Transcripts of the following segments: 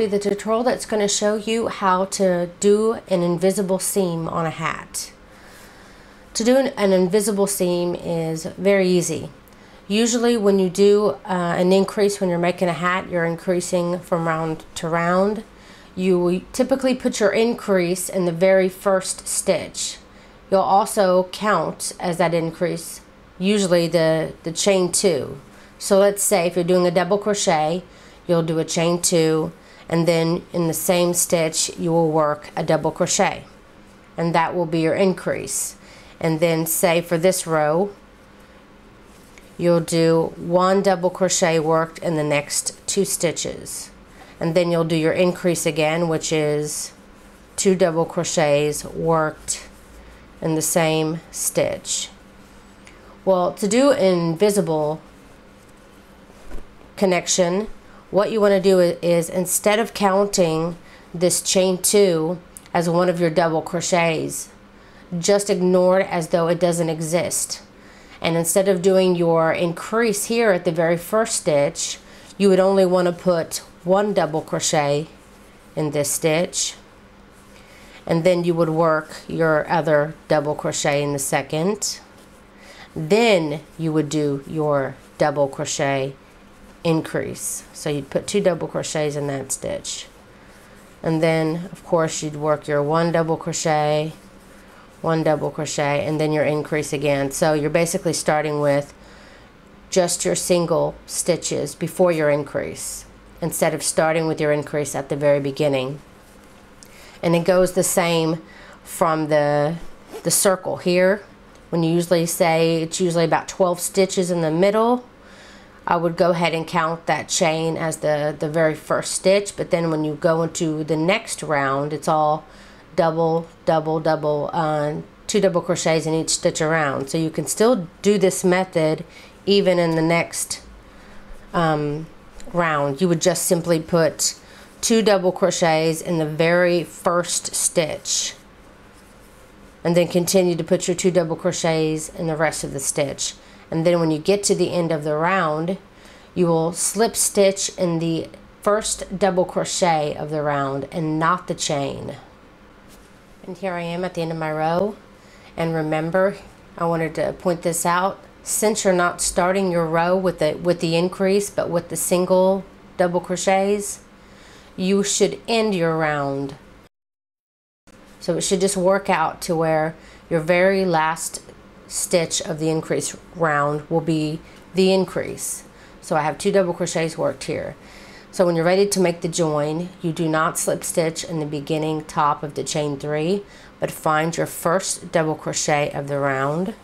be the tutorial that's going to show you how to do an invisible seam on a hat. To do an invisible seam is very easy. Usually when you do an increase when you're making a hat, you're increasing from round to round. You typically put your increase in the very first stitch. You'll also count as that increase, usually the chain 2. So let's say if you're doing a double crochet, you'll do a chain 2, and then in the same stitch you will work a double crochet, and that will be your increase. And then say for this row, you'll do 1 double crochet worked in the next 2 stitches, and then you'll do your increase again, which is 2 double crochets worked in the same stitch. Well, to do an invisible connection, what you want to do is instead of counting this chain 2 as one of your double crochets, just ignore it as though it doesn't exist. And instead of doing your increase here at the very first stitch, you would only want to put 1 double crochet in this stitch, and then you would work your other double crochet in the second. Then you would do your double crochet increase. So you'd put 2 double crochets in that stitch, and then of course you'd work your 1 double crochet, 1 double crochet, and then your increase again. So you're basically starting with just your single stitches before your increase, instead of starting with your increase at the very beginning. And it goes the same from the circle here. When you usually say it's usually about 12 stitches in the middle, I would go ahead and count that chain as the very first stitch, but then when you go into the next round, it's all double, double, double, 2 double crochets in each stitch around. So you can still do this method even in the next round. You would just simply put 2 double crochets in the very first stitch, and then continue to put your 2 double crochets in the rest of the stitch. And then when you get to the end of the round, you will slip stitch in the first double crochet of the round and not the chain. And here I am at the end of my row. And remember, I wanted to point this out, since you're not starting your row with the increase but with the single double crochets, you should end your round. So it should just work out to where your very last stitch of the increase round will be the increase. So I have 2 double crochets worked here. So when you're ready to make the join, you do not slip stitch in the beginning top of the chain 3, but find your first double crochet of the round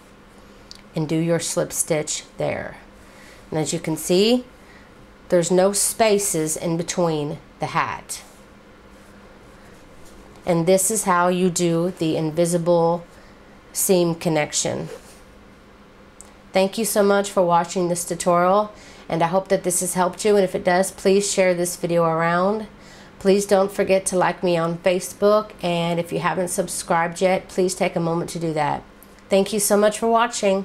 and do your slip stitch there. And as you can see, there's no spaces in between the hat. And this is how you do the invisible seam connection. Thank you so much for watching this tutorial, and I hope that this has helped you, and if it does, please share this video around. Please don't forget to like me on Facebook, and if you haven't subscribed yet, please take a moment to do that. Thank you so much for watching.